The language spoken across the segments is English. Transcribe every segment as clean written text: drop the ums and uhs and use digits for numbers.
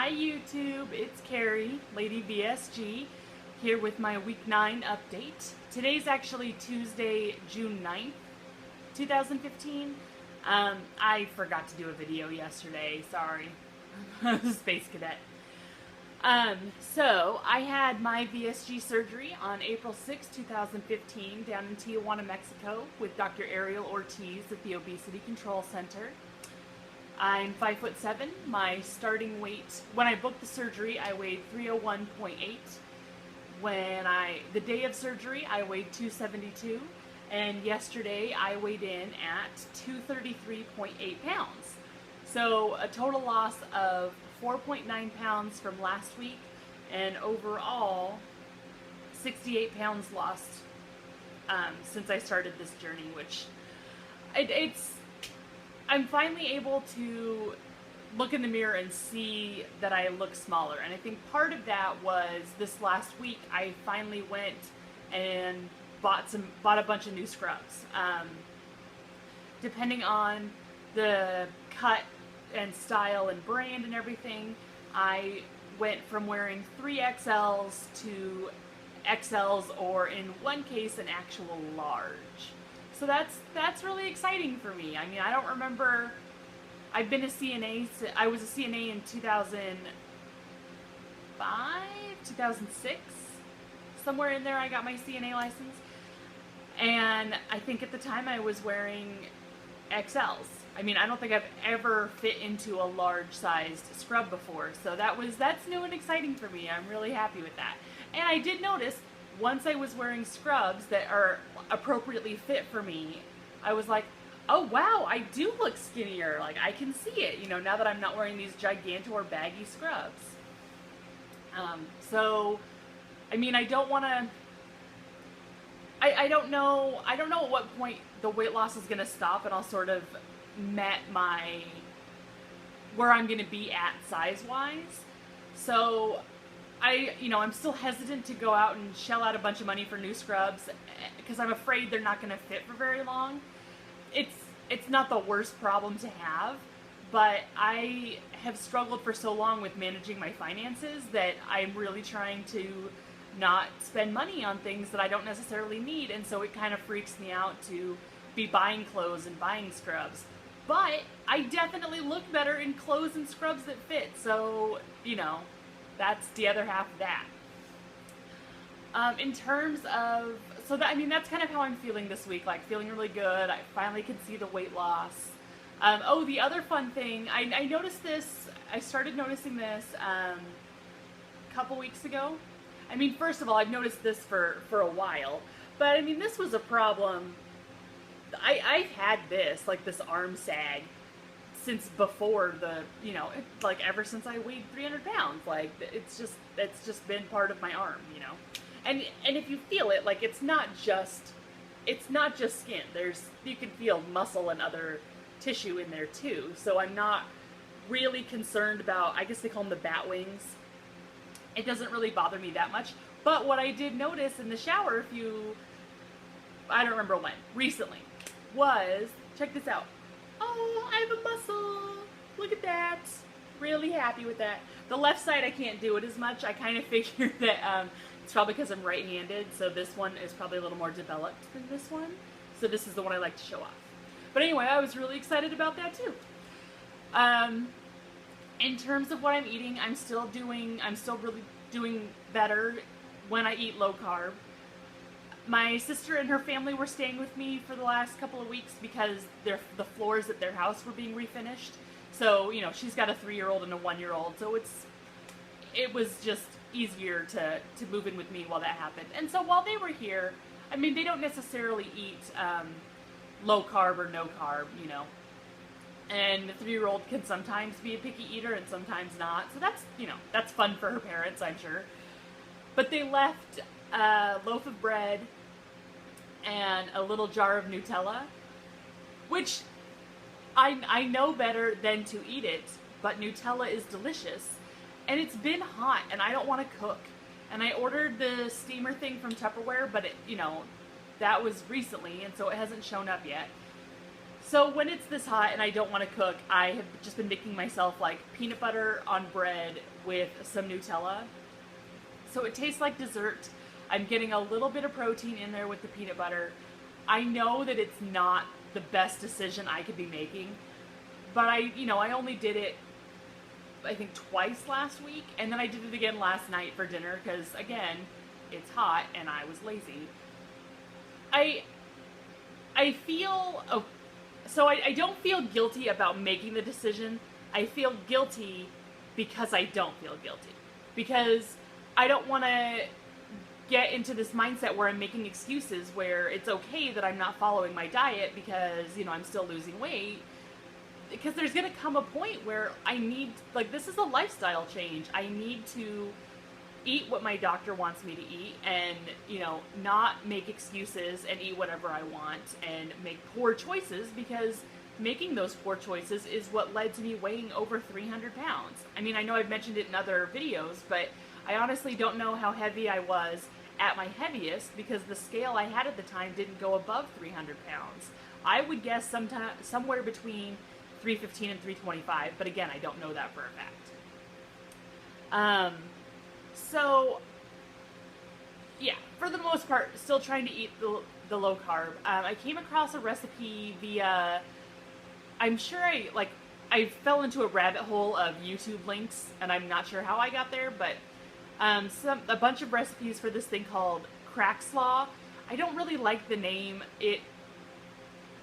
Hi YouTube, it's Carrie, Lady VSG, here with my week 9 update. Today's actually Tuesday, June 9th, 2015. I forgot to do a video yesterday, sorry. I was a space cadet. So I had my VSG surgery on April 6, 2015 down in Tijuana, Mexico with Dr. Ariel Ortiz at the Obesity Control Center. I'm 5'7". My starting weight, when I booked the surgery, I weighed 301.8. The day of surgery, I weighed 272. And yesterday, I weighed in at 233.8 pounds. So a total loss of 4.9 pounds from last week, and overall 68 pounds lost since I started this journey, which I'm finally able to look in the mirror and see that I look smaller. And I think part of that was this last week I finally went and bought a bunch of new scrubs. Depending on the cut and style and brand and everything, I went from wearing 3XLs to XLs, or in one case an actual large. So that's really exciting for me. I mean, I don't remember, I've been a CNA, I was a CNA in 2005, 2006, somewhere in there I got my CNA license. And I think at the time I was wearing XLs. I mean, I don't think I've ever fit into a large sized scrub before. So that's new and exciting for me. I'm really happy with that. And I did notice once I was wearing scrubs that are appropriately fit for me, I was like, oh wow, I do look skinnier. Like, I can see it, you know, now that I'm not wearing these gigantor baggy scrubs. So, I mean, I don't want to, I don't know at what point the weight loss is going to stop and I'll sort of met where I'm going to be at size-wise. So, I'm still hesitant to go out and shell out a bunch of money for new scrubs because I'm afraid they're not going to fit for very long. It's not the worst problem to have, but I have struggled for so long with managing my finances that I'm really trying to not spend money on things that I don't necessarily need, and so it kind of freaks me out to be buying clothes and buying scrubs. But I definitely look better in clothes and scrubs that fit, so, that's the other half of that. In terms of, that's kind of how I'm feeling this week, like feeling really good. I finally can see the weight loss. The other fun thing, I noticed this, I started noticing this a couple weeks ago. I mean, first of all, I've noticed this for a while, but I mean, this was a problem. I've had this, like this arm sag, since before ever since I weighed 300 pounds. Like, it's just been part of my arm, And if you feel it, like, it's not just skin. You can feel muscle and other tissue in there too. So I'm not really concerned about, I guess they call them the bat wings. It doesn't really bother me that much. But what I did notice in the shower I don't remember when, recently, was, check this out. Oh, I have a muscle. Look at that. Really happy with that. The left side, I can't do it as much. I kind of figured that it's probably because I'm right-handed, so this one is probably a little more developed than this one. So this is the one I like to show off. But anyway, I was really excited about that too. In terms of what I'm eating, I'm still really doing better when I eat low carb. My sister and her family were staying with me for the last couple of weeks because the floors at their house were being refinished. So, she's got a 3-year-old and a 1-year-old, so it was just easier to move in with me while that happened. And so while they were here, I mean, they don't necessarily eat low carb or no carb, And the 3-year-old can sometimes be a picky eater and sometimes not. So that's fun for her parents, I'm sure. But they left a loaf of bread and a little jar of Nutella, which I know better than to eat it, but Nutella is delicious. And it's been hot, and I don't want to cook. And I ordered the steamer thing from Tupperware, but that was recently, and so it hasn't shown up yet. So when it's this hot and I don't want to cook, I have just been making myself like peanut butter on bread with some Nutella. So it tastes like dessert. I'm getting a little bit of protein in there with the peanut butter. I know that it's not the best decision I could be making, but I only did it I think twice last week, and then I did it again last night for dinner because again, it's hot and I was lazy. I I feel so I don't feel guilty about making the decision. I feel guilty because I don't feel guilty. Because I don't want to get into this mindset where I'm making excuses where it's okay that I'm not following my diet because, I'm still losing weight. Because there's going to come a point where I need, like, this is a lifestyle change. I need to eat what my doctor wants me to eat and, not make excuses and eat whatever I want and make poor choices, because making those poor choices is what led to me weighing over 300 pounds. I mean, I know I've mentioned it in other videos, but I honestly don't know how heavy I was at my heaviest because the scale I had at the time didn't go above 300 pounds. I would guess somewhere between 315 and 325, but again, I don't know that for a fact. So, yeah, for the most part, still trying to eat the low carb. I came across a recipe via, I'm sure I fell into a rabbit hole of YouTube links, and I'm not sure how I got there, but a bunch of recipes for this thing called Crack Slaw. I don't really like the name.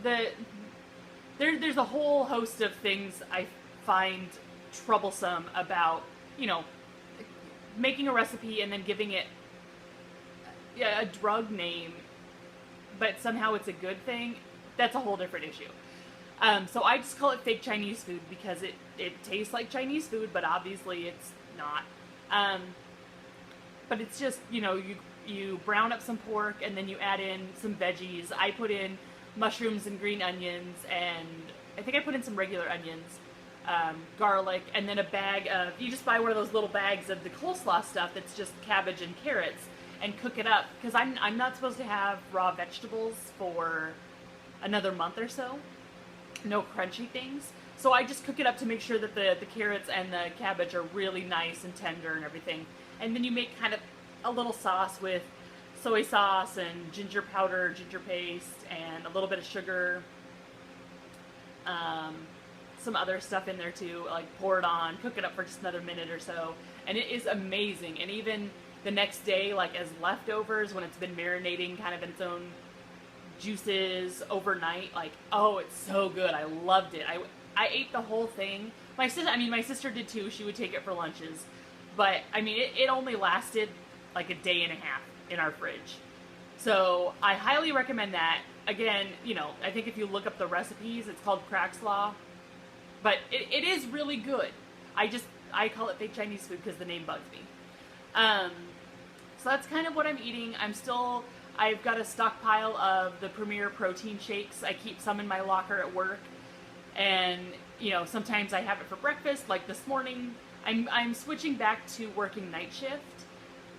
There's a whole host of things I find troublesome about, making a recipe and then giving it a drug name, but somehow it's a good thing. That's a whole different issue. So I just call it fake Chinese food because it tastes like Chinese food, but obviously it's not. But it's just, you brown up some pork and then you add in some veggies. I put in mushrooms and green onions, and I think I put in some regular onions, garlic, and then a bag of, you just buy one of those little bags of the coleslaw stuff that's just cabbage and carrots, and cook it up, because I'm not supposed to have raw vegetables for another month or so. No crunchy things. So I just cook it up to make sure that the carrots and the cabbage are really nice and tender and everything. And then you make kind of a little sauce with soy sauce and ginger powder, ginger paste, and a little bit of sugar. Some other stuff in there too, like pour it on, cook it up for just another minute or so, and it is amazing. And even the next day, like as leftovers, when it's been marinating kind of in its own juices overnight, like, oh, it's so good. I loved it. I ate the whole thing. My sister did too. She would take it for lunches, but I mean, it only lasted like a day and a half in our fridge. So I highly recommend that. Again, I think if you look up the recipes, it's called Crack Slaw, but it is really good. I call it fake Chinese food because the name bugs me. So that's kind of what I'm eating. I've got a stockpile of the Premier protein shakes. I keep some in my locker at work, and sometimes I have it for breakfast. Like this morning, I'm switching back to working night shift,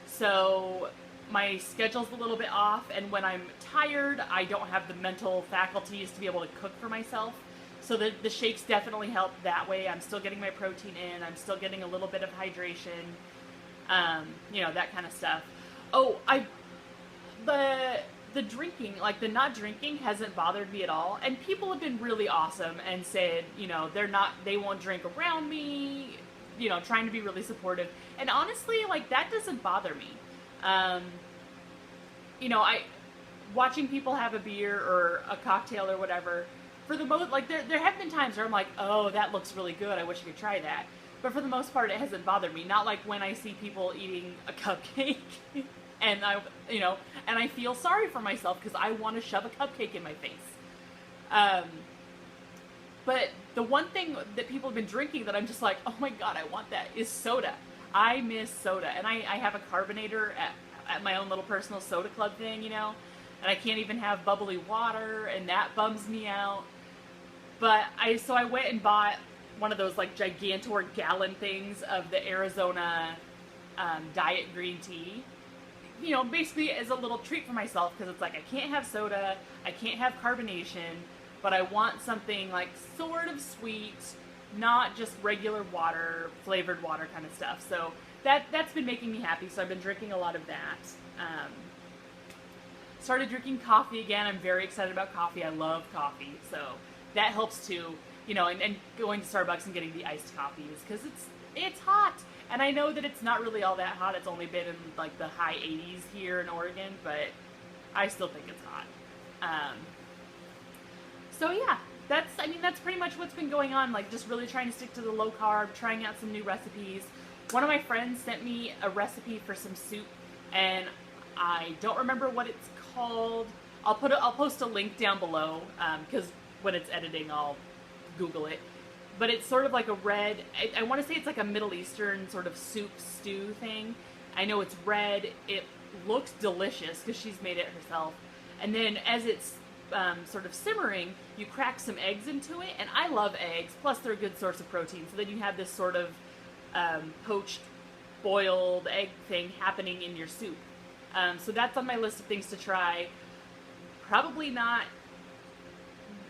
so my schedule's a little bit off, and when I'm tired, I don't have the mental faculties to be able to cook for myself. So the shakes definitely help that way. I'm still getting my protein in. I'm still getting a little bit of hydration, that kind of stuff. Oh, the drinking, like the not drinking, hasn't bothered me at all. And people have been really awesome and said, they won't drink around me, trying to be really supportive. And honestly, like, that doesn't bother me. Watching people have a beer or a cocktail or whatever, for the most, like, there have been times where I'm like, oh, that looks really good, I wish I could try that. But for the most part, it hasn't bothered me. Not like when I see people eating a cupcake and I feel sorry for myself because I want to shove a cupcake in my face. But the one thing that people have been drinking that I'm just like, oh my god, I want that, is soda. I miss soda. And I have a carbonator at my own little personal soda club thing, and I can't even have bubbly water, and that bums me out. But I went and bought one of those like gigantor gallon things of the Arizona diet green tea, basically as a little treat for myself, because it's like I can't have soda, I can't have carbonation, but I want something like sort of sweet, not just regular water, flavored water kind of stuff. So that's been making me happy. So I've been drinking a lot of that. Started drinking coffee again. I'm very excited about coffee. I love coffee, so that helps too. You know, and going to Starbucks and getting the iced coffees because it's hot. And I know that it's not really all that hot. It's only been in like the high 80s here in Oregon, but I still think it's hot. So yeah, that's pretty much what's been going on. Like just really trying to stick to the low carb, trying out some new recipes. One of my friends sent me a recipe for some soup, and I don't remember what it's called. I'll post a link down below because when it's editing, I'll Google it. But it's sort of like a red, I want to say it's like a Middle Eastern sort of soup stew thing. I know it's red. It looks delicious because she's made it herself. And then as it's sort of simmering, you crack some eggs into it. And I love eggs, plus they're a good source of protein. So then you have this sort of poached, boiled egg thing happening in your soup. So that's on my list of things to try. Probably not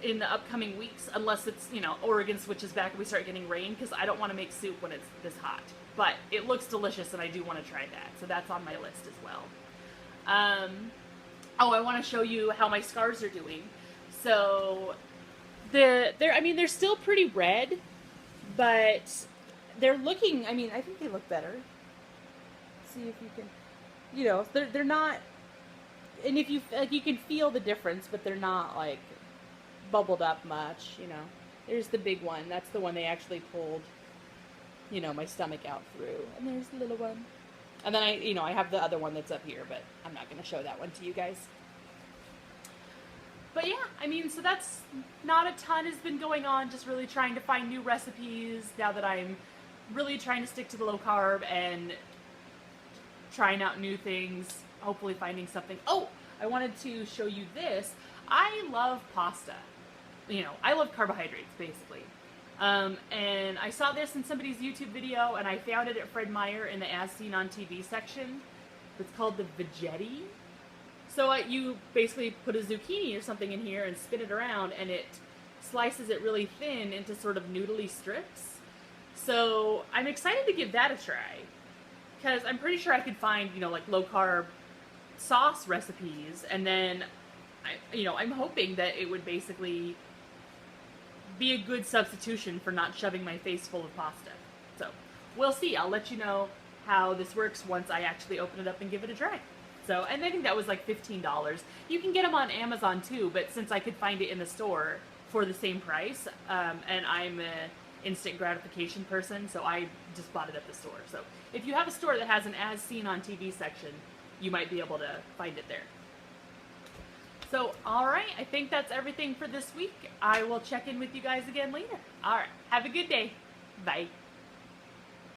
in the upcoming weeks, unless it's, you know, Oregon switches back and we start getting rain, because I don't want to make soup when it's this hot. But it looks delicious, and I do want to try that. So that's on my list as well. I want to show you how my scars are doing. So they're still pretty red, but they're looking, I think they look better. See if you can, you know, they're not, and if you, like, you can feel the difference, but they're not, like, bubbled up much, you know. There's the big one. That's the one they actually pulled, you know, my stomach out through. And there's the little one. And then I have the other one that's up here, but I'm not going to show that one to you guys. But yeah, so that's not a ton has been going on, just really trying to find new recipes now that I'm really trying to stick to the low carb and trying out new things, hopefully finding something. Oh, I wanted to show you this. I love pasta. You know, I love carbohydrates, basically. And I saw this in somebody's YouTube video, and I found it at Fred Meyer in the As Seen on TV section. It's called the Veggetti. So you basically put a zucchini or something in here and spin it around, and it slices it really thin into sort of noodly strips. So I'm excited to give that a try, because I'm pretty sure I could find, you know, like low-carb sauce recipes, and then I'm hoping that it would basically be a good substitution for not shoving my face full of pasta. So we'll see. I'll let you know how this works once I actually open it up and give it a try. So, and I think that was like $15. You can get them on Amazon too, but since I could find it in the store for the same price, and I'm an instant gratification person, so I just bought it at the store. So if you have a store that has an As Seen on TV section, you might be able to find it there. So, alright, I think that's everything for this week. I will check in with you guys again later. Alright, have a good day. Bye.